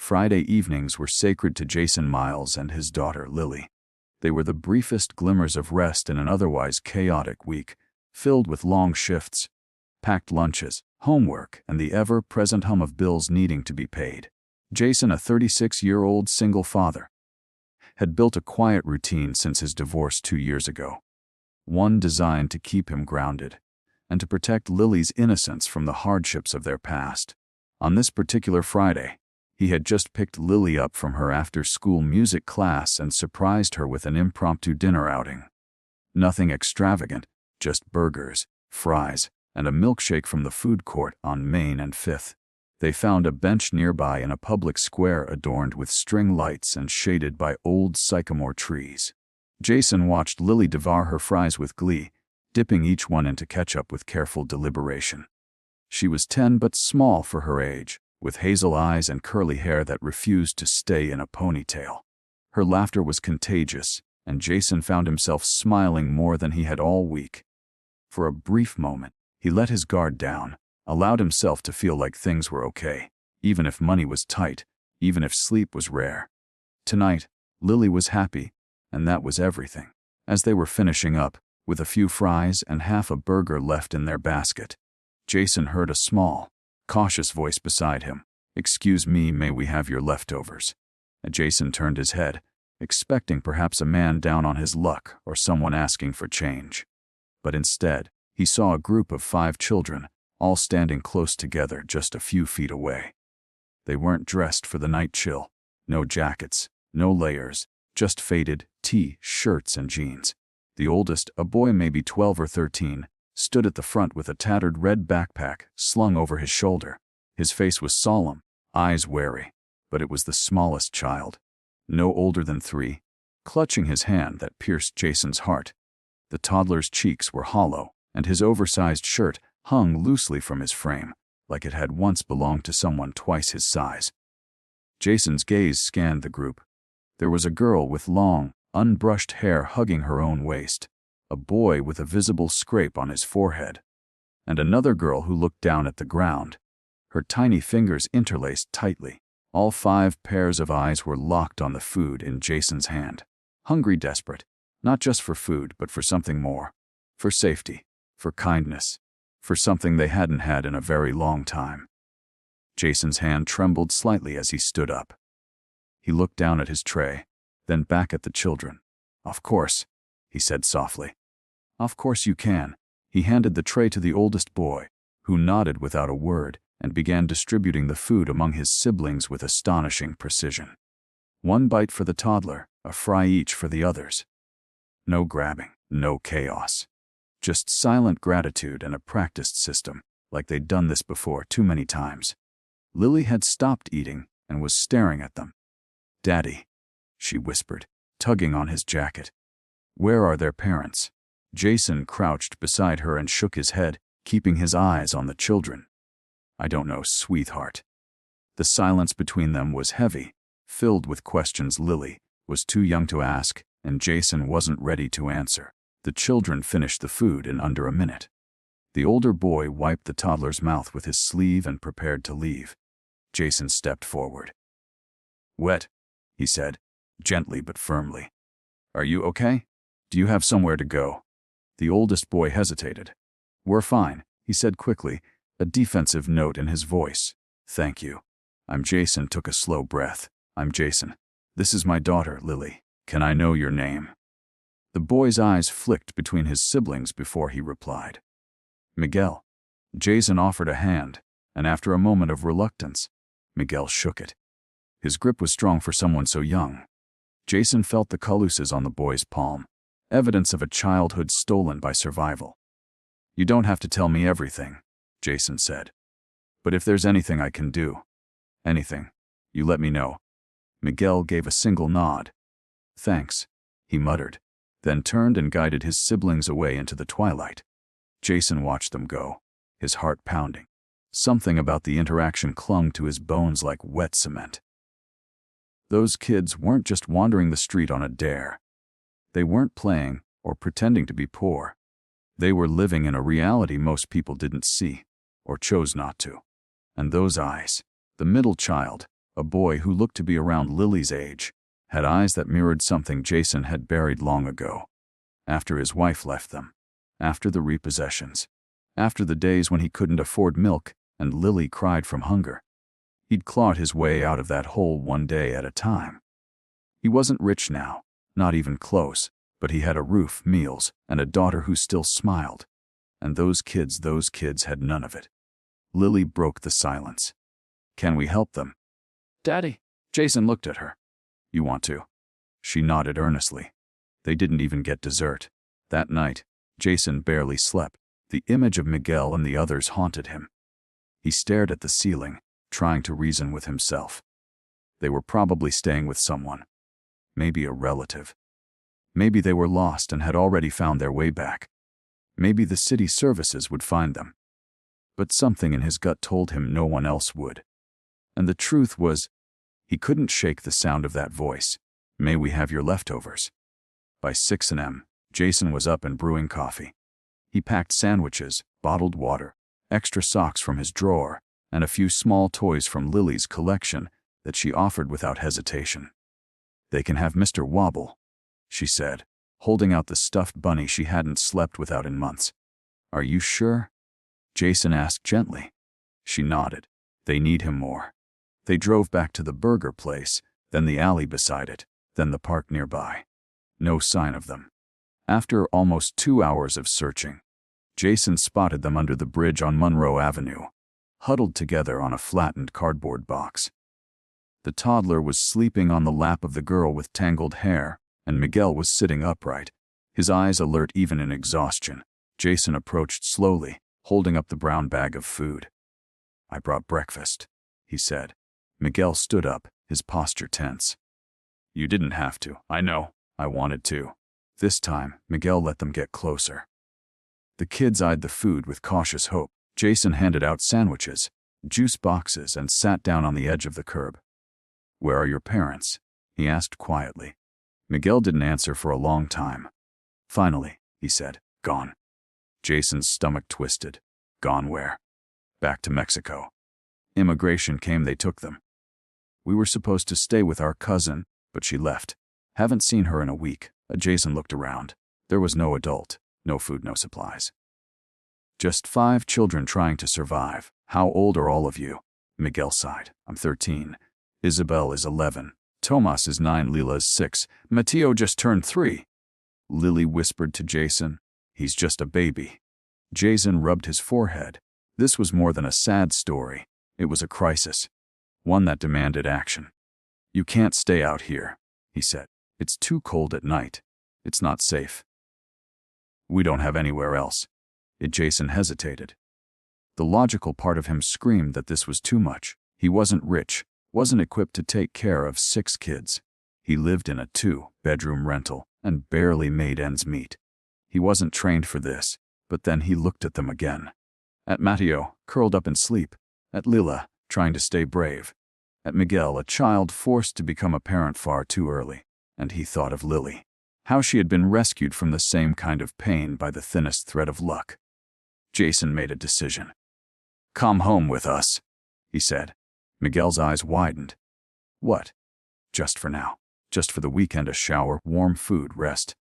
Friday evenings were sacred to Jason Miles and his daughter Lily. They were the briefest glimmers of rest in an otherwise chaotic week, filled with long shifts, packed lunches, homework, and the ever-present hum of bills needing to be paid. Jason, a 36-year-old single father, had built a quiet routine since his divorce 2 years ago. One designed to keep him grounded and to protect Lily's innocence from the hardships of their past. On this particular Friday, he had just picked Lily up from her after-school music class and surprised her with an impromptu dinner outing. Nothing extravagant, just burgers, fries, and a milkshake from the food court on Main and 5th. They found a bench nearby in a public square adorned with string lights and shaded by old sycamore trees. Jason watched Lily devour her fries with glee, dipping each one into ketchup with careful deliberation. She was 10 but small for her age, with hazel eyes and curly hair that refused to stay in a ponytail. Her laughter was contagious, and Jason found himself smiling more than he had all week. For a brief moment, he let his guard down, allowed himself to feel like things were okay, even if money was tight, even if sleep was rare. Tonight, Lily was happy, and that was everything. As they were finishing up, with a few fries and half a burger left in their basket, Jason heard a small, cautious voice beside him. "Excuse me, may we have your leftovers?" And Jason turned his head, expecting perhaps a man down on his luck or someone asking for change. But instead, he saw a group of 5 children, all standing close together just a few feet away. They weren't dressed for the night chill. No jackets, no layers, just faded T-shirts and jeans. The oldest, a boy maybe 12 or 13, stood at the front with a tattered red backpack slung over his shoulder. His face was solemn, eyes wary, but it was the smallest child, no older than 3, clutching his hand that pierced Jason's heart. The toddler's cheeks were hollow, and his oversized shirt hung loosely from his frame, like it had once belonged to someone twice his size. Jason's gaze scanned the group. There was a girl with long, unbrushed hair hugging her own waist, a boy with a visible scrape on his forehead, and another girl who looked down at the ground, her tiny fingers interlaced tightly. All 5 pairs of eyes were locked on the food in Jason's hand. Hungry, desperate, not just for food but for something more, for safety, for kindness, for something they hadn't had in a very long time. Jason's hand trembled slightly as he stood up. He looked down at his tray, then back at the children. "Of course," he said softly. "Of course you can." He handed the tray to the oldest boy, who nodded without a word and began distributing the food among his siblings with astonishing precision. 1 bite for the toddler, a fry each for the others. No grabbing, no chaos. Just silent gratitude and a practiced system, like they'd done this before too many times. Lily had stopped eating and was staring at them. "Daddy," she whispered, tugging on his jacket. "Where are their parents?" Jason crouched beside her and shook his head, keeping his eyes on the children. "I don't know, sweetheart." The silence between them was heavy, filled with questions Lily was too young to ask, and Jason wasn't ready to answer. The children finished the food in under a minute. The older boy wiped the toddler's mouth with his sleeve and prepared to leave. Jason stepped forward. "Wet," he said, gently but firmly. "Are you okay? Do you have somewhere to go?" The oldest boy hesitated. "We're fine," he said quickly, a defensive note in his voice. "Thank you." Jason took a slow breath. "I'm Jason. This is my daughter, Lily. Can I know your name?" The boy's eyes flicked between his siblings before he replied. "Miguel." Jason offered a hand, and after a moment of reluctance, Miguel shook it. His grip was strong for someone so young. Jason felt the calluses on the boy's palm, evidence of a childhood stolen by survival. "You don't have to tell me everything," Jason said. "But if there's anything I can do, anything, you let me know." Miguel gave a single nod. "Thanks," he muttered, then turned and guided his siblings away into the twilight. Jason watched them go, his heart pounding. Something about the interaction clung to his bones like wet cement. Those kids weren't just wandering the street on a dare. They weren't playing or pretending to be poor. They were living in a reality most people didn't see, or chose not to. And those eyes, the middle child, a boy who looked to be around Lily's age, had eyes that mirrored something Jason had buried long ago. After his wife left them, after the repossessions, after the days when he couldn't afford milk and Lily cried from hunger, he'd clawed his way out of that hole one day at a time. He wasn't rich now, not even close, but he had a roof, meals, and a daughter who still smiled. And those kids had none of it. Lily broke the silence. "Can we help them?" "Daddy." Jason looked at her. "You want to?" She nodded earnestly. They didn't even get dessert. That night, Jason barely slept. The image of Miguel and the others haunted him. He stared at the ceiling, trying to reason with himself. They were probably staying with someone. Maybe a relative. Maybe they were lost and had already found their way back. Maybe the city services would find them. But something in his gut told him no one else would. And the truth was, he couldn't shake the sound of that voice. "May we have your leftovers?" By 6 a.m., Jason was up and brewing coffee. He packed sandwiches, bottled water, extra socks from his drawer, and a few small toys from Lily's collection that she offered without hesitation. "They can have Mr. Wobble," she said, holding out the stuffed bunny she hadn't slept without in months. "Are you sure?" Jason asked gently. She nodded. They need him more. They drove back to the burger place, then the alley beside it, then the park nearby. No sign of them. After almost 2 hours of searching, Jason spotted them under the bridge on Monroe Avenue, huddled together on a flattened cardboard box. The toddler was sleeping on the lap of the girl with tangled hair, and Miguel was sitting upright, his eyes alert even in exhaustion. Jason approached slowly, holding up the brown bag of food. "I brought breakfast," he said. Miguel stood up, his posture tense. "You didn't have to. I know. I wanted to." This time, Miguel let them get closer. The kids eyed the food with cautious hope. Jason handed out sandwiches, juice boxes, and sat down on the edge of the curb. "Where are your parents?" he asked quietly. Miguel didn't answer for a long time. Finally, he said, "Gone." Jason's stomach twisted. "Gone where?" "Back to Mexico. Immigration came, they took them. We were supposed to stay with our cousin, but she left. Haven't seen her in a week." Jason looked around. There was no adult, no food, no supplies. Just 5 children trying to survive. "How old are all of you?" Miguel sighed. "I'm 13. Isabel is 11. Tomas is 9. Lila is 6. Mateo just turned 3. Lily whispered to Jason. "He's just a baby." Jason rubbed his forehead. This was more than a sad story. It was a crisis. One that demanded action. "You can't stay out here," he said. "It's too cold at night. It's not safe." "We don't have anywhere else." Jason hesitated. The logical part of him screamed that this was too much. He wasn't rich, wasn't equipped to take care of 6 kids. He lived in a 2-bedroom rental and barely made ends meet. He wasn't trained for this, but then he looked at them again. At Mateo, curled up in sleep. At Lila, trying to stay brave. At Miguel, a child forced to become a parent far too early. And he thought of Lily. How she had been rescued from the same kind of pain by the thinnest thread of luck. Jason made a decision. "Come home with us," he said. Miguel's eyes widened. "What?" "Just for now. Just for the weekend, a shower, warm food, rest.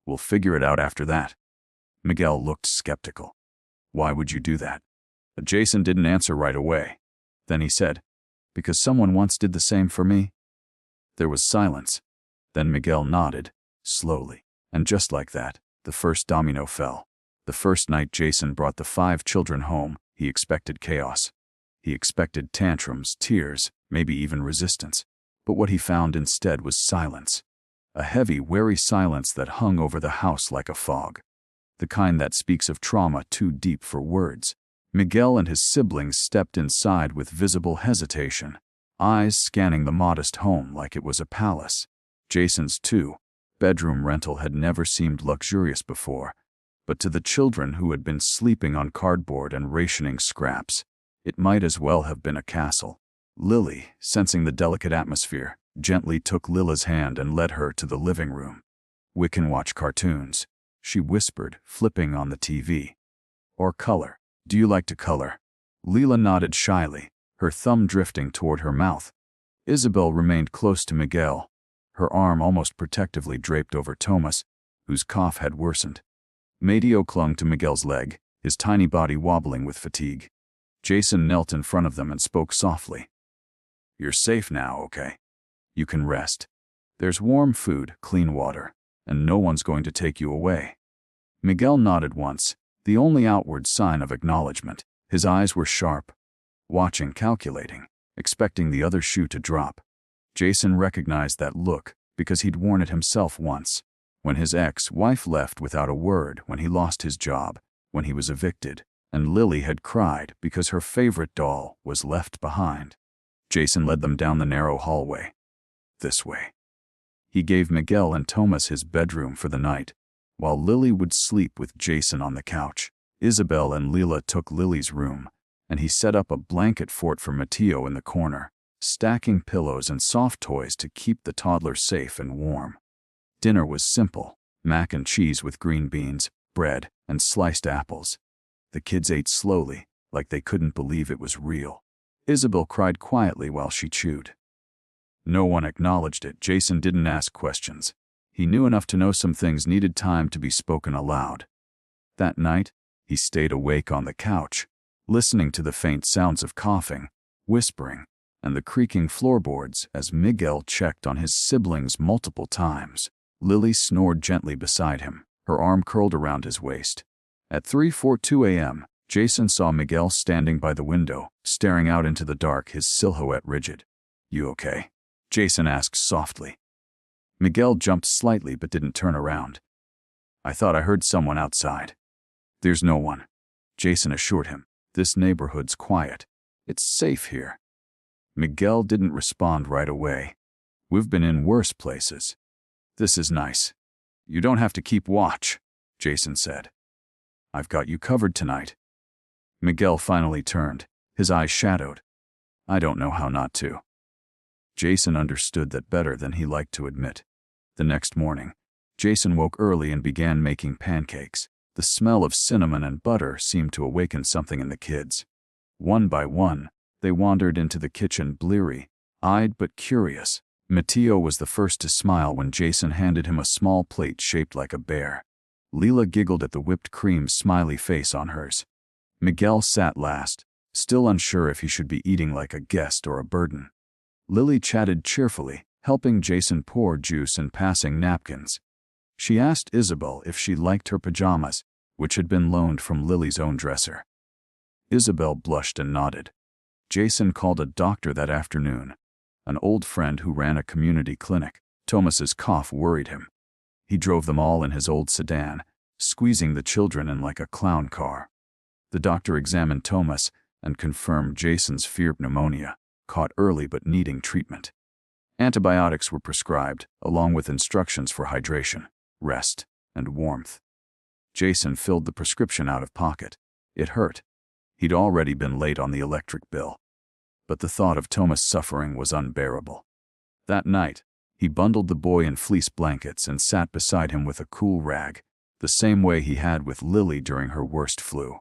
We'll figure it out after that." Miguel looked skeptical. "Why would you do that?" Jason didn't answer right away. Then he said, "Because someone once did the same for me." There was silence. Then Miguel nodded, slowly, and just like that, the first domino fell. The first night Jason brought the 5 children home, he expected chaos. He expected tantrums, tears, maybe even resistance. But what he found instead was silence. A heavy, wary silence that hung over the house like a fog. The kind that speaks of trauma too deep for words. Miguel and his siblings stepped inside with visible hesitation, eyes scanning the modest home like it was a palace. Jason's 2-bedroom rental had never seemed luxurious before, but to the children who had been sleeping on cardboard and rationing scraps, it might as well have been a castle. Lily, sensing the delicate atmosphere, gently took Lila's hand and led her to the living room. "We can watch cartoons," she whispered, flipping on the TV. "Or color. Do you like to color?" Lila nodded shyly, her thumb drifting toward her mouth. Isabel remained close to Miguel, her arm almost protectively draped over Thomas, whose cough had worsened. Mateo clung to Miguel's leg, his tiny body wobbling with fatigue. Jason knelt in front of them and spoke softly. "You're safe now, okay? You can rest. There's warm food, clean water, and no one's going to take you away." Miguel nodded once, the only outward sign of acknowledgement. His eyes were sharp, watching, calculating, expecting the other shoe to drop. Jason recognized that look because he'd worn it himself once, when his ex-wife left without a word, when he lost his job, when he was evicted, and Lily had cried because her favorite doll was left behind. Jason led them down the narrow hallway. "This way." He gave Miguel and Thomas his bedroom for the night, while Lily would sleep with Jason on the couch. Isabel and Lila took Lily's room, and he set up a blanket fort for Mateo in the corner, stacking pillows and soft toys to keep the toddler safe and warm. Dinner was simple: mac and cheese with green beans, bread, and sliced apples. The kids ate slowly, like they couldn't believe it was real. Isabel cried quietly while she chewed. No one acknowledged it. Jason didn't ask questions. He knew enough to know some things needed time to be spoken aloud. That night, he stayed awake on the couch, listening to the faint sounds of coughing, whispering, and the creaking floorboards as Miguel checked on his siblings multiple times. Lily snored gently beside him, her arm curled around his waist. At 3:42 a.m., Jason saw Miguel standing by the window, staring out into the dark, his silhouette rigid. "You okay?" Jason asked softly. Miguel jumped slightly but didn't turn around. "I thought I heard someone outside." "There's no one," Jason assured him. "This neighborhood's quiet. It's safe here." Miguel didn't respond right away. "We've been in worse places. This is nice. You don't have to keep watch," Jason said. "I've got you covered tonight." Miguel finally turned, his eyes shadowed. "I don't know how not to." Jason understood that better than he liked to admit. The next morning, Jason woke early and began making pancakes. The smell of cinnamon and butter seemed to awaken something in the kids. One by one, they wandered into the kitchen, bleary-eyed but curious. Mateo was the first to smile when Jason handed him a small plate shaped like a bear. Lila giggled at the whipped cream smiley face on hers. Miguel sat last, still unsure if he should be eating like a guest or a burden. Lily chatted cheerfully, helping Jason pour juice and passing napkins. She asked Isabel if she liked her pajamas, which had been loaned from Lily's own dresser. Isabel blushed and nodded. Jason called a doctor that afternoon, an old friend who ran a community clinic. Thomas's cough worried him. He drove them all in his old sedan, squeezing the children in like a clown car. The doctor examined Thomas and confirmed Jason's feared pneumonia, caught early but needing treatment. Antibiotics were prescribed, along with instructions for hydration, rest, and warmth. Jason filled the prescription out of pocket. It hurt. He'd already been late on the electric bill. But the thought of Thomas' suffering was unbearable. That night, he bundled the boy in fleece blankets and sat beside him with a cool rag, the same way he had with Lily during her worst flu.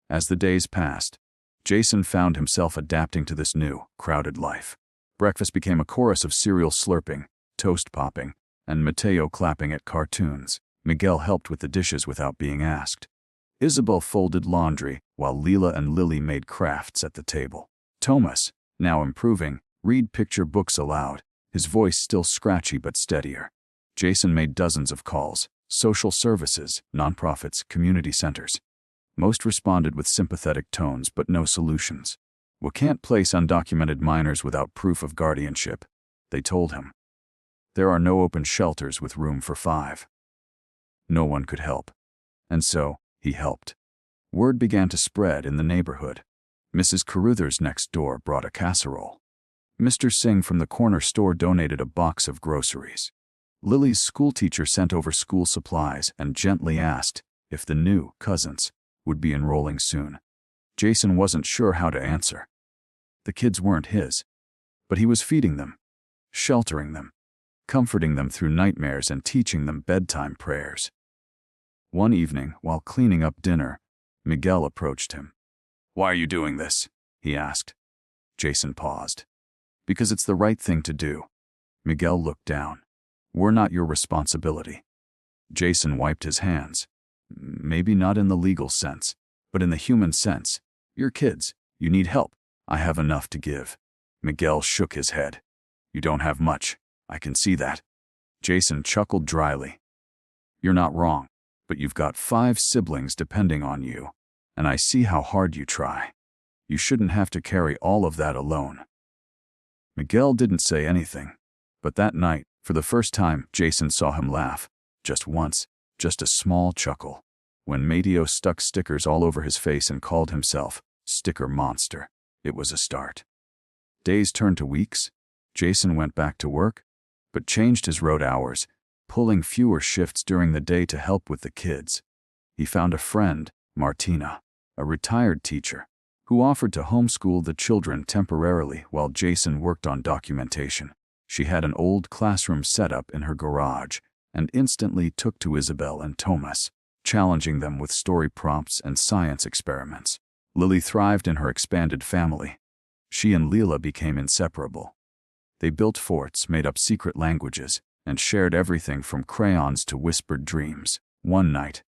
As the days passed, Jason found himself adapting to this new, crowded life. Breakfast became a chorus of cereal slurping, toast popping, and Mateo clapping at cartoons. Miguel helped with the dishes without being asked. Isabel folded laundry, while Lila and Lily made crafts at the table. Thomas, now improving, read picture books aloud, his voice still scratchy but steadier. Jason made dozens of calls: social services, nonprofits, community centers. Most responded with sympathetic tones but no solutions. "We can't place undocumented minors without proof of guardianship," they told him. "There are no open shelters with room for 5. No one could help. And so, he helped. Word began to spread in the neighborhood. Mrs. Carruthers next door brought a casserole. Mr. Singh from the corner store donated a box of groceries. Lily's schoolteacher sent over school supplies and gently asked if the new cousins would be enrolling soon. Jason wasn't sure how to answer. The kids weren't his, but he was feeding them, sheltering them, comforting them through nightmares and teaching them bedtime prayers. One evening, while cleaning up dinner, Miguel approached him. "Why are you doing this?" he asked. Jason paused. Because it's the right thing to do. Miguel looked down. We're not your responsibility. Jason wiped his hands. Maybe not in the legal sense, but in the human sense. You're kids. You need help. I have enough to give. Miguel shook his head. You don't have much. I can see that. Jason chuckled dryly. You're not wrong, but you've got 5 siblings depending on you, and I see how hard you try. You shouldn't have to carry all of that alone. Miguel didn't say anything, but that night, for the first time, Jason saw him laugh. Just once, just a small chuckle. When Mateo stuck stickers all over his face and called himself Sticker Monster, it was a start. Days turned to weeks. Jason went back to work, but changed his road hours, pulling fewer shifts during the day to help with the kids. He found a friend, Martina, a retired teacher, who offered to homeschool the children temporarily while Jason worked on documentation. She had an old classroom setup in her garage and instantly took to Isabel and Thomas, challenging them with story prompts and science experiments. Lily thrived in her expanded family. She and Leela became inseparable. They built forts, made up secret languages, and shared everything from crayons to whispered dreams. One night,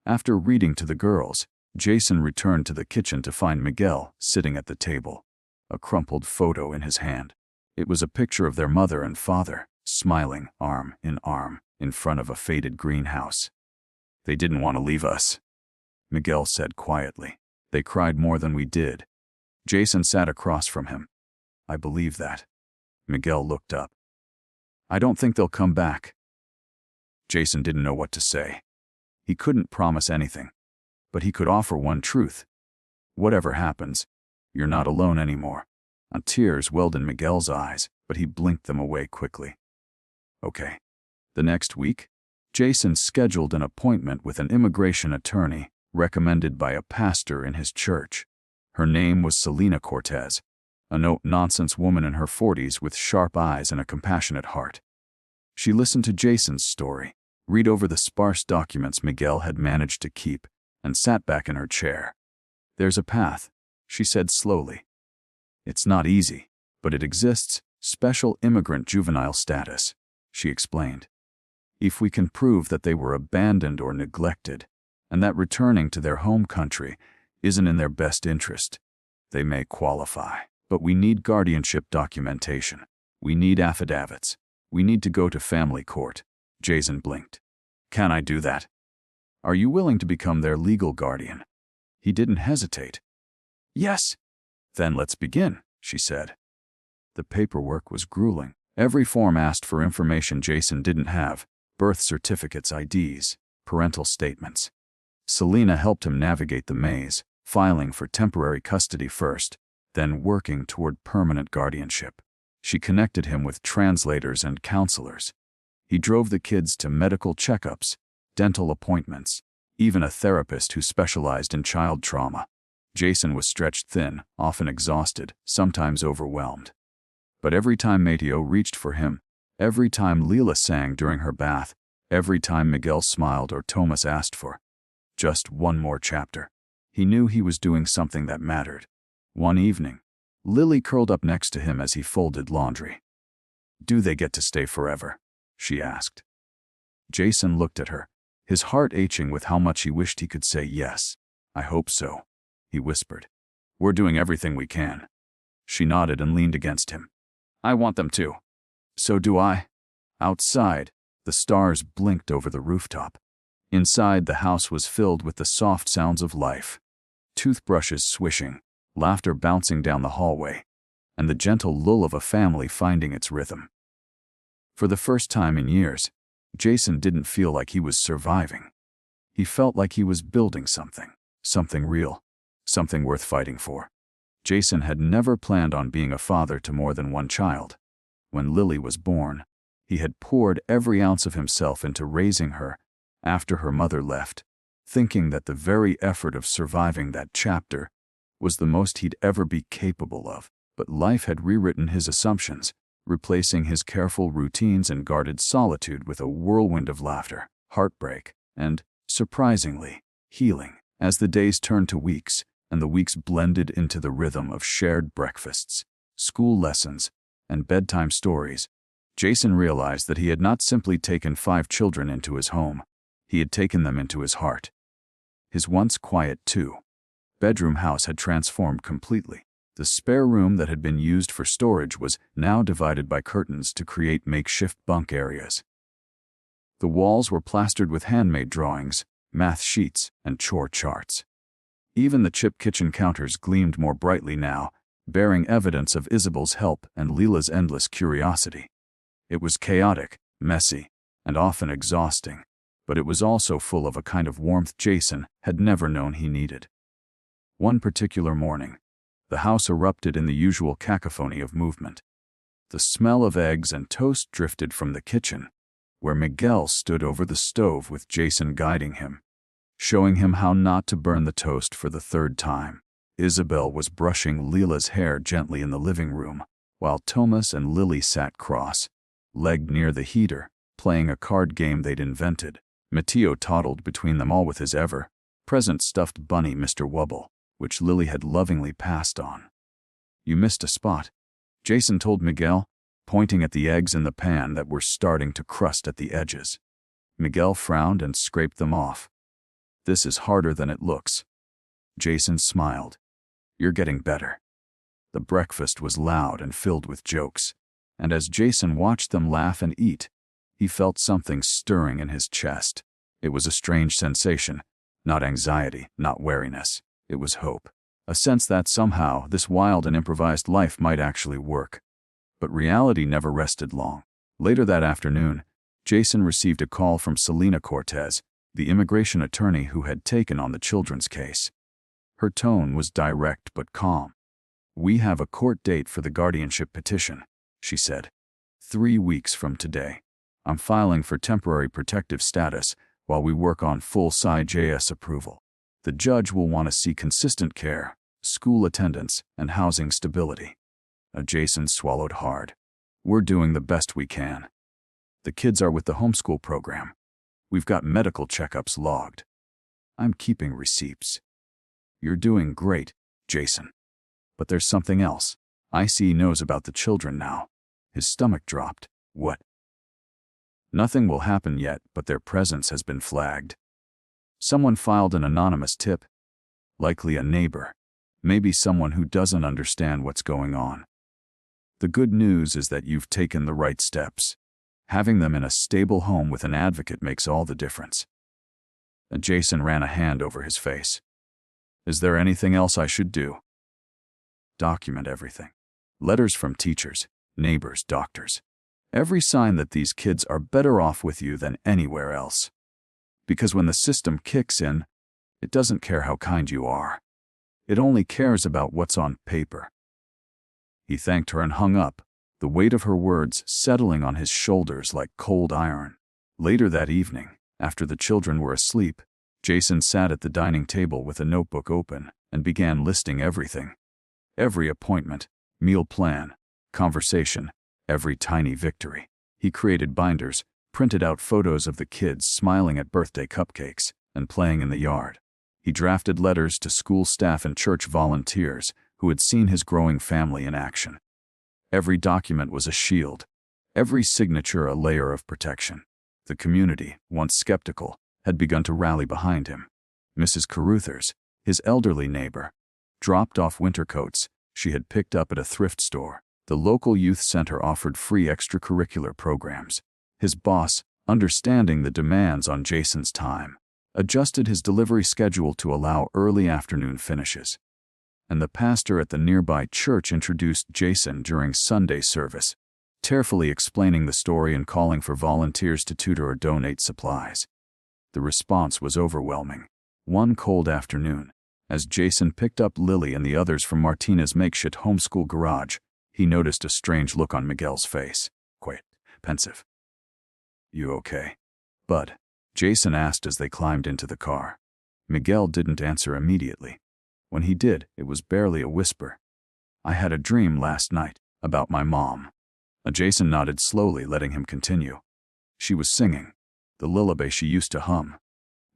after reading to the girls, Jason returned to the kitchen to find Miguel sitting at the table, a crumpled photo in his hand. It was a picture of their mother and father, smiling arm in front of a faded greenhouse. They didn't want to leave us, Miguel said quietly. They cried more than we did. Jason sat across from him. I believe that. Miguel looked up. I don't think they'll come back. Jason didn't know what to say. He couldn't promise anything, but he could offer one truth. Whatever happens, you're not alone anymore. Tears welled in Miguel's eyes, but he blinked them away quickly. Okay. The next week, Jason scheduled an appointment with an immigration attorney recommended by a pastor in his church. Her name was Selena Cortez, a no-nonsense woman in her 40s with sharp eyes and a compassionate heart. She listened to Jason's story, read over the sparse documents Miguel had managed to keep, and sat back in her chair. There's a path, she said slowly. It's not easy, but it exists. Special immigrant juvenile status, she explained. If we can prove that they were abandoned or neglected, and that returning to their home country isn't in their best interest, they may qualify. But we need guardianship documentation. We need affidavits. We need to go to family court. Jason blinked. Can I do that? Are you willing to become their legal guardian? He didn't hesitate. Yes. Then let's begin, she said. The paperwork was grueling. Every form asked for information Jason didn't have: birth certificates, IDs, parental statements. Selena helped him navigate the maze, filing for temporary custody first, then working toward permanent guardianship. She connected him with translators and counselors. He drove the kids to medical checkups, dental appointments, even a therapist who specialized in child trauma. Jason was stretched thin, often exhausted, sometimes overwhelmed. But every time Mateo reached for him, every time Leela sang during her bath, every time Miguel smiled or Thomas asked for just one more chapter, he knew he was doing something that mattered. One evening, Lily curled up next to him as he folded laundry. Do they get to stay forever? She asked. Jason looked at her, his heart aching with how much he wished he could say yes. I hope so, he whispered. We're doing everything we can. She nodded and leaned against him. I want them to. So do I. Outside, the stars blinked over the rooftop. Inside, the house was filled with the soft sounds of life. Toothbrushes swishing, laughter bouncing down the hallway, and the gentle lull of a family finding its rhythm. For the first time in years, Jason didn't feel like he was surviving. He felt like he was building something real, something worth fighting for. Jason had never planned on being a father to more than one child. When Lily was born, he had poured every ounce of himself into raising her after her mother left, thinking that the very effort of surviving that chapter was the most he'd ever be capable of. But life had rewritten his assumptions, replacing his careful routines and guarded solitude with a whirlwind of laughter, heartbreak, and, surprisingly, healing. As the days turned to weeks, and the weeks blended into the rhythm of shared breakfasts, school lessons, and bedtime stories, Jason realized that he had not simply taken 5 children into his home, he had taken them into his heart. His once quiet 2-bedroom house had transformed completely. The spare room that had been used for storage was now divided by curtains to create makeshift bunk areas. The walls were plastered with handmade drawings, math sheets, and chore charts. Even the chip kitchen counters gleamed more brightly now, bearing evidence of Isabel's help and Leela's endless curiosity. It was chaotic, messy, and often exhausting, but it was also full of a kind of warmth Jason had never known he needed. One particular morning, the house erupted in the usual cacophony of movement. The smell of eggs and toast drifted from the kitchen, where Miguel stood over the stove with Jason guiding him, showing him how not to burn the toast for the 3rd time. Isabel was brushing Leela's hair gently in the living room, while Thomas and Lily sat cross-legged near the heater, playing a card game they'd invented. Mateo toddled between them all with his ever-present stuffed bunny Mr. Wubble, which Lily had lovingly passed on. "You missed a spot," Jason told Miguel, pointing at the eggs in the pan that were starting to crust at the edges. Miguel frowned and scraped them off. "This is harder than it looks." Jason smiled. "You're getting better." The breakfast was loud and filled with jokes, and as Jason watched them laugh and eat, he felt something stirring in his chest. It was a strange sensation, not anxiety, not weariness. It was hope, a sense that somehow this wild and improvised life might actually work. But reality never rested long. Later that afternoon, Jason received a call from Selena Cortez, the immigration attorney who had taken on the children's case. Her tone was direct but calm. "We have a court date for the guardianship petition," she said. 3 weeks from today. I'm filing for temporary protective status while we work on full CJS approval. The judge will want to see consistent care, school attendance, and housing stability." Jason swallowed hard. "We're doing the best we can. The kids are with the homeschool program. We've got medical checkups logged. I'm keeping receipts." "You're doing great, Jason. But there's something else. IC knows about the children now." His stomach dropped. "What?" "Nothing will happen yet, but their presence has been flagged. Someone filed an anonymous tip. Likely a neighbor. Maybe someone who doesn't understand what's going on. The good news is that you've taken the right steps. Having them in a stable home with an advocate makes all the difference." Jason ran a hand over his face. "Is there anything else I should do?" "Document everything. Letters from teachers, neighbors, doctors. Every sign that these kids are better off with you than anywhere else. Because when the system kicks in, it doesn't care how kind you are. It only cares about what's on paper." He thanked her and hung up, the weight of her words settling on his shoulders like cold iron. Later that evening, after the children were asleep, Jason sat at the dining table with a notebook open and began listing everything. Every appointment, meal plan, conversation, every tiny victory. He created binders, printed out photos of the kids smiling at birthday cupcakes and playing in the yard. He drafted letters to school staff and church volunteers who had seen his growing family in action. Every document was a shield, every signature a layer of protection. The community, once skeptical, had begun to rally behind him. Mrs. Caruthers, his elderly neighbor, dropped off winter coats she had picked up at a thrift store. The local youth center offered free extracurricular programs. His boss, understanding the demands on Jason's time, adjusted his delivery schedule to allow early afternoon finishes. And the pastor at the nearby church introduced Jason during Sunday service, tearfully explaining the story and calling for volunteers to tutor or donate supplies. The response was overwhelming. One cold afternoon, as Jason picked up Lily and the others from Martina's makeshift homeschool garage, he noticed a strange look on Miguel's face. Quite pensive. "You okay, bud?" Jason asked as they climbed into the car. Miguel didn't answer immediately. When he did, it was barely a whisper. "I had a dream last night about my mom." Jason nodded slowly, letting him continue. "She was singing the lullaby she used to hum.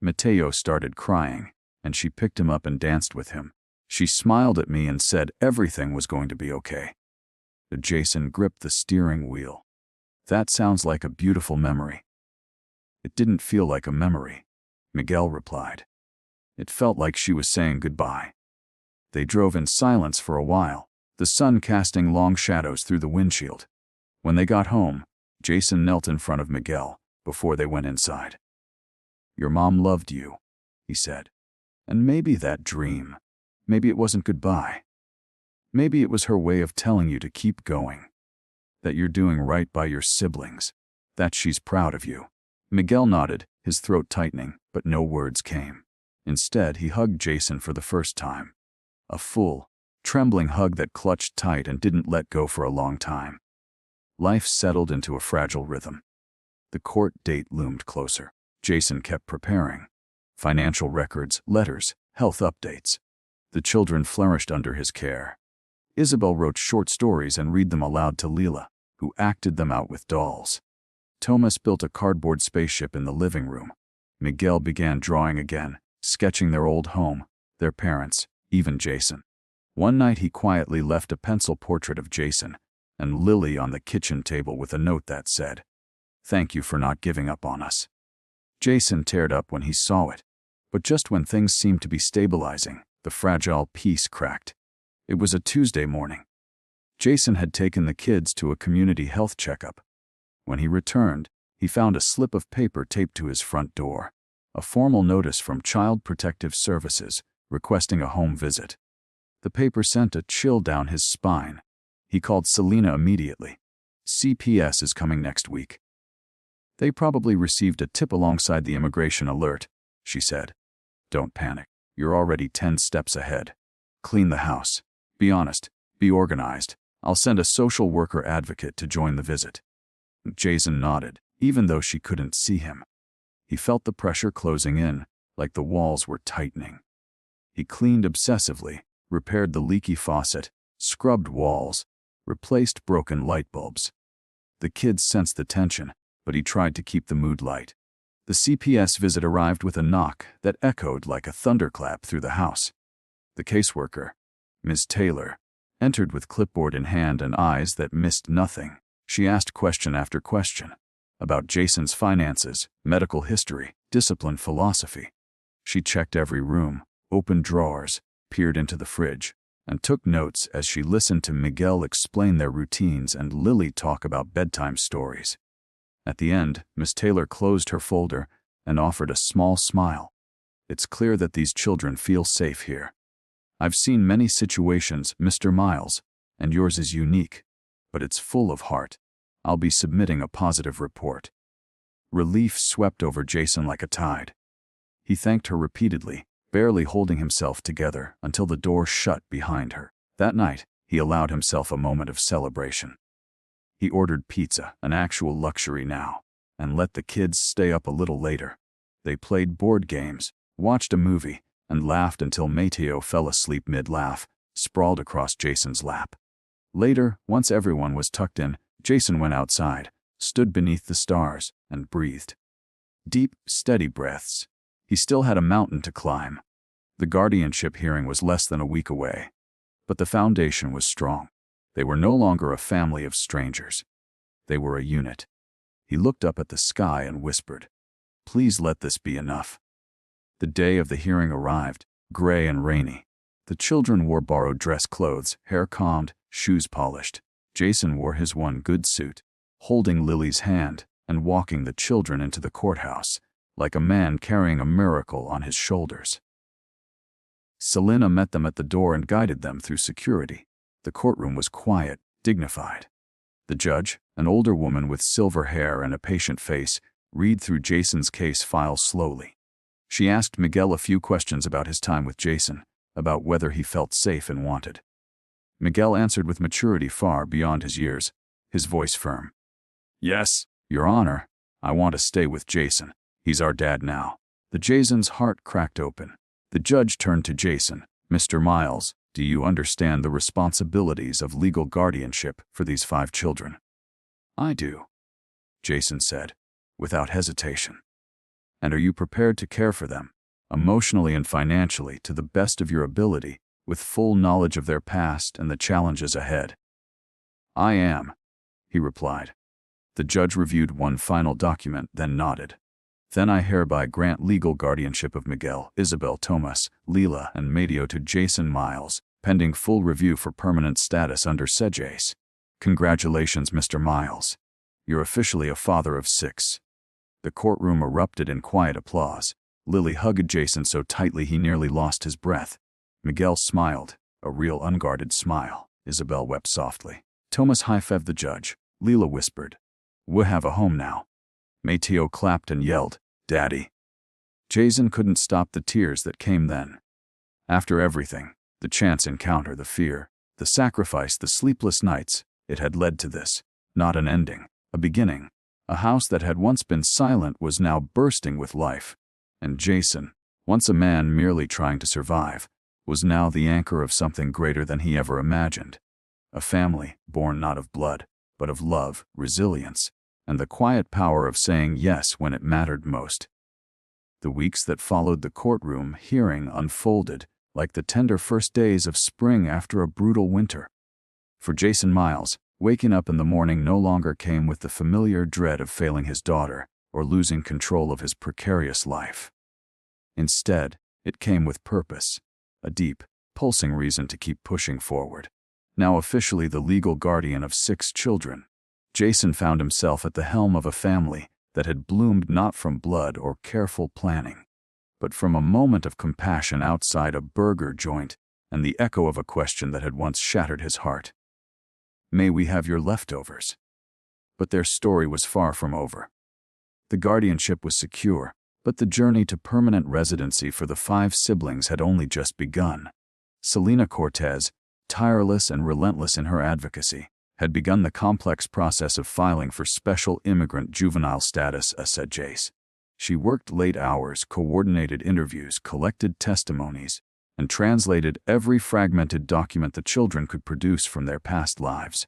Mateo started crying, and she picked him up and danced with him. She smiled at me and said everything was going to be okay. Jason gripped the steering wheel. That sounds like a beautiful memory. It didn't feel like a memory, Miguel replied. It felt like she was saying goodbye. They drove in silence for a while, the sun casting long shadows through the windshield. When they got home, Jason knelt in front of Miguel before they went inside. "Your mom loved you," he said. "And maybe that dream, maybe it wasn't goodbye. Maybe it was her way of telling you to keep going. That you're doing right by your siblings. That she's proud of you." Miguel nodded, his throat tightening, but no words came. Instead, he hugged Jason for the first time. A full, trembling hug that clutched tight and didn't let go for a long time. Life settled into a fragile rhythm. The court date loomed closer. Jason kept preparing. Financial records, letters, health updates. The children flourished under his care. Isabel wrote short stories and read them aloud to Leela, who acted them out with dolls. Thomas built a cardboard spaceship in the living room. Miguel began drawing again, sketching their old home, their parents, even Jason. One night he quietly left a pencil portrait of Jason and Lily on the kitchen table with a note that said, "Thank you for not giving up on us." Jason teared up when he saw it, but just when things seemed to be stabilizing, the fragile peace cracked. It was a Tuesday morning. Jason had taken the kids to a community health checkup. When he returned, he found a slip of paper taped to his front door, a formal notice from Child Protective Services requesting a home visit. The paper sent a chill down his spine. He called Selena immediately. "CPS is coming next week." "They probably received a tip alongside the immigration alert," she said. "Don't panic. You're already 10 steps ahead. Clean the house. Be honest. Be organized. I'll send a social worker advocate to join the visit." Jason nodded, even though she couldn't see him. He felt the pressure closing in, like the walls were tightening. He cleaned obsessively, repaired the leaky faucet, scrubbed walls, replaced broken light bulbs. The kids sensed the tension, but he tried to keep the mood light. The CPS visit arrived with a knock that echoed like a thunderclap through the house. The caseworker, Ms. Taylor, entered with clipboard in hand and eyes that missed nothing. She asked question after question about Jason's finances, medical history, discipline philosophy. She checked every room, opened drawers, peered into the fridge, and took notes as she listened to Miguel explain their routines and Lily talk about bedtime stories. At the end, Miss Taylor closed her folder and offered a small smile. "It's clear that these children feel safe here. I've seen many situations, Mr. Miles, and yours is unique, but it's full of heart. I'll be submitting a positive report." Relief swept over Jason like a tide. He thanked her repeatedly, barely holding himself together until the door shut behind her. That night, he allowed himself a moment of celebration. He ordered pizza, an actual luxury now, and let the kids stay up a little later. They played board games, watched a movie, and laughed until Mateo fell asleep mid-laugh, sprawled across Jason's lap. Later, once everyone was tucked in, Jason went outside, stood beneath the stars, and breathed. Deep, steady breaths. He still had a mountain to climb. The guardianship hearing was less than a week away. But the foundation was strong. They were no longer a family of strangers. They were a unit. He looked up at the sky and whispered, "Please let this be enough." The day of the hearing arrived, gray and rainy. The children wore borrowed dress clothes, hair combed, shoes polished. Jason wore his one good suit, holding Lily's hand and walking the children into the courthouse, like a man carrying a miracle on his shoulders. Selena met them at the door and guided them through security. The courtroom was quiet, dignified. The judge, an older woman with silver hair and a patient face, read through Jason's case file slowly. She asked Miguel a few questions about his time with Jason, about whether he felt safe and wanted. Miguel answered with maturity far beyond his years, his voice firm. "Yes, Your Honor, I want to stay with Jason. He's our dad now." Jason's heart cracked open. The judge turned to Jason. "Mr. Miles, do you understand the responsibilities of legal guardianship for these 5 children?" "I do," Jason said, without hesitation. "And are you prepared to care for them, emotionally and financially, to the best of your ability, with full knowledge of their past and the challenges ahead?" "I am," he replied. The judge reviewed one final document, then nodded. "Then I hereby grant legal guardianship of Miguel, Isabel Tomas, Lila, and Mateo to Jason Miles, pending full review for permanent status under SEJAS. Congratulations, Mr. Miles. You're officially a father of 6. The courtroom erupted in quiet applause. Lily hugged Jason so tightly he nearly lost his breath. Miguel smiled, a real unguarded smile. Isabel wept softly. Tomas high-fived the judge. Lila whispered, "We have a home now." Mateo clapped and yelled, "Daddy." Jason couldn't stop the tears that came then. After everything, the chance encounter, the fear, the sacrifice, the sleepless nights, it had led to this. Not an ending, a beginning. A house that had once been silent was now bursting with life. And Jason, once a man merely trying to survive, was now the anchor of something greater than he ever imagined. A family born not of blood, but of love, resilience, and the quiet power of saying yes when it mattered most. The weeks that followed the courtroom hearing unfolded like the tender first days of spring after a brutal winter. For Jason Miles, waking up in the morning no longer came with the familiar dread of failing his daughter or losing control of his precarious life. Instead, it came with purpose, a deep, pulsing reason to keep pushing forward. Now officially the legal guardian of 6 children, Jason found himself at the helm of a family that had bloomed not from blood or careful planning, but from a moment of compassion outside a burger joint and the echo of a question that had once shattered his heart. "May we have your leftovers?" But their story was far from over. The guardianship was secure, but the journey to permanent residency for the 5 siblings had only just begun. Selena Cortez, tireless and relentless in her advocacy, had begun the complex process of filing for special immigrant juvenile status SEJAS. She worked late hours, coordinated interviews, collected testimonies, and translated every fragmented document the children could produce from their past lives.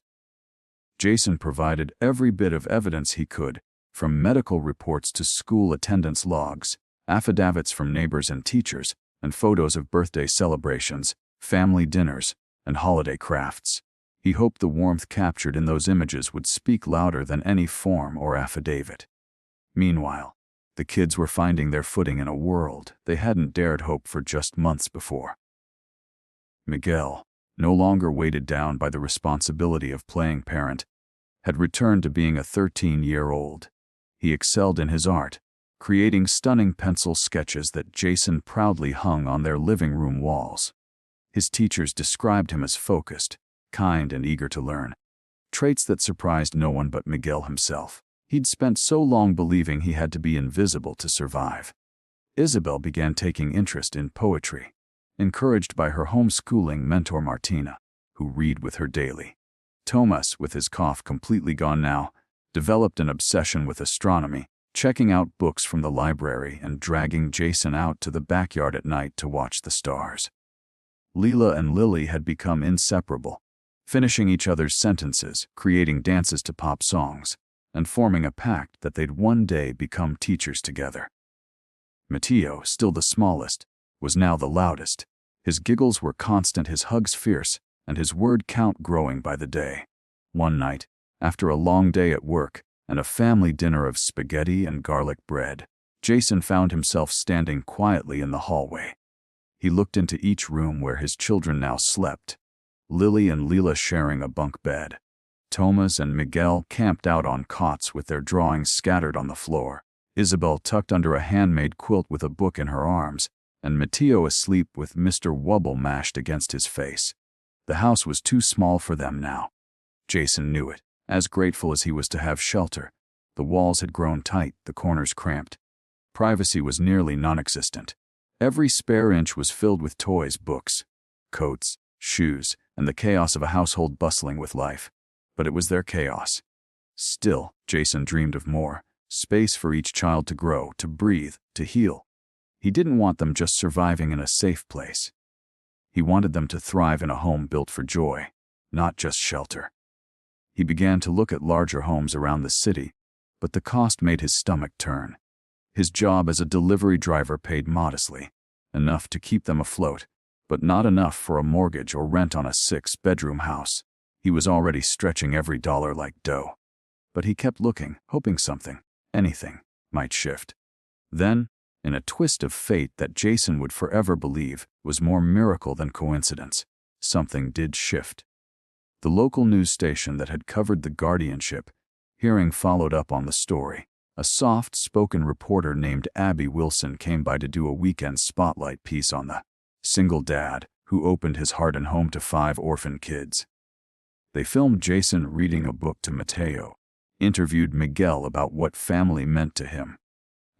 Jason provided every bit of evidence he could, from medical reports to school attendance logs, affidavits from neighbors and teachers, and photos of birthday celebrations, family dinners, and holiday crafts. He hoped the warmth captured in those images would speak louder than any form or affidavit. Meanwhile, the kids were finding their footing in a world they hadn't dared hope for just months before. Miguel, no longer weighted down by the responsibility of playing parent, had returned to being a 13-year-old. He excelled in his art, creating stunning pencil sketches that Jason proudly hung on their living room walls. His teachers described him as focused, kind, and eager to learn, traits that surprised no one but Miguel himself. He'd spent so long believing he had to be invisible to survive. Isabel began taking interest in poetry, encouraged by her homeschooling mentor Martina, who read with her daily. Tomas, with his cough completely gone now, developed an obsession with astronomy, checking out books from the library and dragging Jason out to the backyard at night to watch the stars. Lila and Lily had become inseparable, finishing each other's sentences, creating dances to pop songs, and forming a pact that they'd one day become teachers together. Mateo, still the smallest, was now the loudest. His giggles were constant, his hugs fierce, and his word count growing by the day. One night, after a long day at work and a family dinner of spaghetti and garlic bread, Jason found himself standing quietly in the hallway. He looked into each room where his children now slept, Lily and Lila sharing a bunk bed, Tomas and Miguel camped out on cots with their drawings scattered on the floor, Isabel tucked under a handmade quilt with a book in her arms, and Mateo asleep with Mr. Wubble mashed against his face. The house was too small for them now. Jason knew it. As grateful as he was to have shelter, the walls had grown tight, the corners cramped. Privacy was nearly non-existent. Every spare inch was filled with toys, books, coats, shoes, and the chaos of a household bustling with life. But it was their chaos. Still, Jason dreamed of more, space for each child to grow, to breathe, to heal. He didn't want them just surviving in a safe place. He wanted them to thrive in a home built for joy, not just shelter. He began to look at larger homes around the city, but the cost made his stomach turn. His job as a delivery driver paid modestly, enough to keep them afloat, but not enough for a mortgage or rent on a 6-bedroom house. He was already stretching every dollar like dough. But he kept looking, hoping something, anything, might shift. Then, in a twist of fate that Jason would forever believe was more miracle than coincidence, something did shift. The local news station that had covered the guardianship hearing followed up on the story. A soft-spoken reporter named Abby Wilson came by to do a weekend spotlight piece on the single dad who opened his heart and home to 5 orphan kids. They filmed Jason reading a book to Mateo, interviewed Miguel about what family meant to him,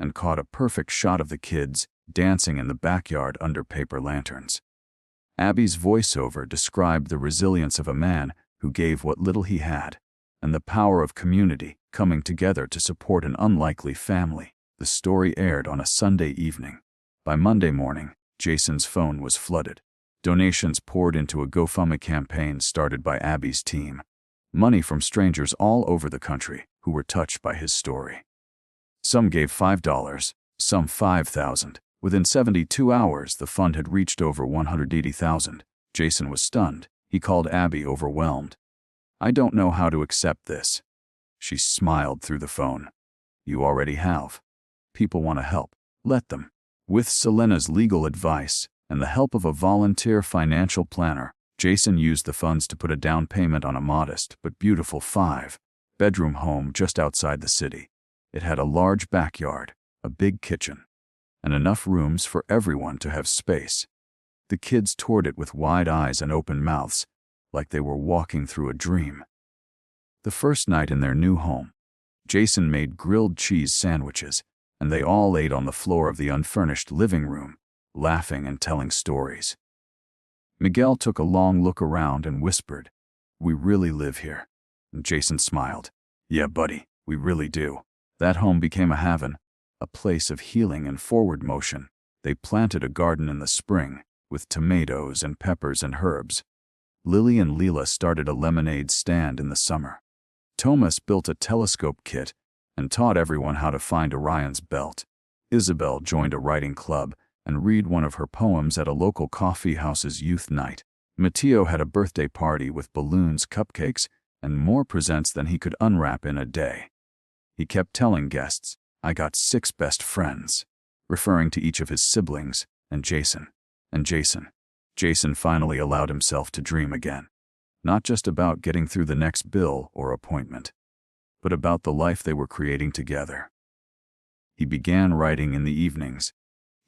and caught a perfect shot of the kids dancing in the backyard under paper lanterns. Abby's voiceover described the resilience of a man who gave what little he had, and the power of community coming together to support an unlikely family. The story aired on a Sunday evening. By Monday morning, Jason's phone was flooded. Donations poured into a GoFundMe campaign started by Abby's team. Money from strangers all over the country who were touched by his story. Some gave $5, some $5,000. Within 72 hours, the fund had reached over $180,000. Jason was stunned. He called Abby overwhelmed. "I don't know how to accept this." She smiled through the phone. "You already have. People want to help. Let them." With Selena's legal advice and the help of a volunteer financial planner, Jason used the funds to put a down payment on a modest but beautiful 5-bedroom home just outside the city. It had a large backyard, a big kitchen, and enough rooms for everyone to have space. The kids toured it with wide eyes and open mouths, like they were walking through a dream. The first night in their new home, Jason made grilled cheese sandwiches, and they all ate on the floor of the unfurnished living room, laughing and telling stories. Miguel took a long look around and whispered, "We really live here." And Jason smiled. "Yeah, buddy, we really do." That home became a haven, a place of healing and forward motion. They planted a garden in the spring, with tomatoes and peppers and herbs. Lily and Leela started a lemonade stand in the summer. Thomas built a telescope kit and taught everyone how to find Orion's belt. Isabel joined a writing club and read one of her poems at a local coffee house's youth night. Mateo had a birthday party with balloons, cupcakes, and more presents than he could unwrap in a day. He kept telling guests, "I got 6 best friends," referring to each of his siblings, and Jason. Jason finally allowed himself to dream again. Not just about getting through the next bill or appointment, but about the life they were creating together. He began writing in the evenings,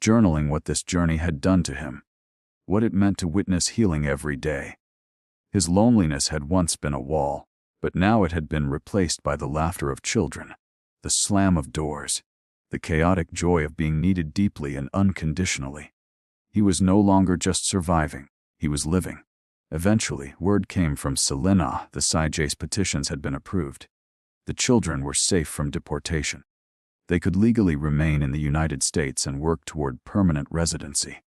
journaling what this journey had done to him, what it meant to witness healing every day. His loneliness had once been a wall, but now it had been replaced by the laughter of children, the slam of doors, the chaotic joy of being needed deeply and unconditionally. He was no longer just surviving, he was living. Eventually, word came from Selena the CIJ's petitions had been approved. The children were safe from deportation. They could legally remain in the United States and work toward permanent residency.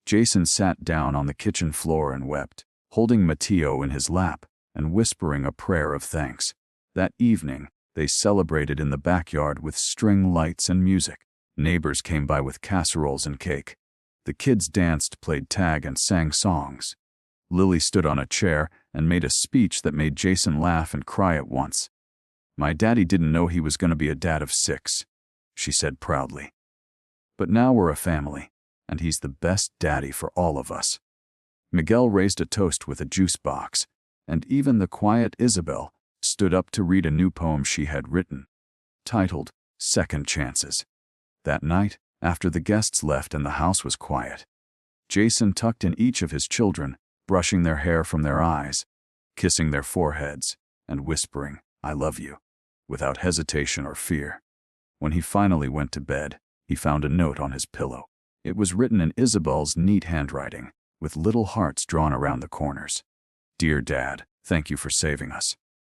Jason sat down on the kitchen floor and wept, holding Mateo in his lap and whispering a prayer of thanks. That evening, they celebrated in the backyard with string lights and music. Neighbors came by with casseroles and cake. The kids danced, played tag, and sang songs. Lily stood on a chair and made a speech that made Jason laugh and cry at once. "My daddy didn't know he was going to be a dad of 6, she said proudly. "But now we're a family, and he's the best daddy for all of us." Miguel raised a toast with a juice box, and even the quiet Isabel stood up to read a new poem she had written, titled Second Chances. That night, after the guests left and the house was quiet, Jason tucked in each of his children, brushing their hair from their eyes, kissing their foreheads, and whispering, "I love you," without hesitation or fear. When he finally went to bed, he found a note on his pillow. It was written in Isabel's neat handwriting, with little hearts drawn around the corners. "Dear Dad, thank you for saving us.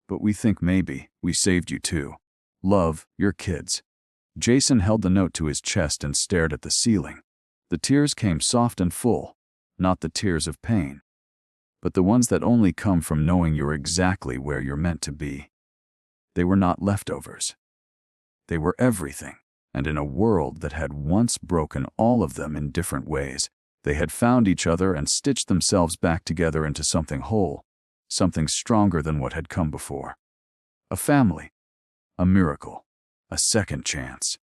But we think maybe we saved you too. Love, your kids." Jason held the note to his chest and stared at the ceiling. The tears came soft and full, not the tears of pain, but the ones that only come from knowing you're exactly where you're meant to be. They were not leftovers. They were everything, and in a world that had once broken all of them in different ways, they had found each other and stitched themselves back together into something whole, something stronger than what had come before. A family. A miracle. A second chance.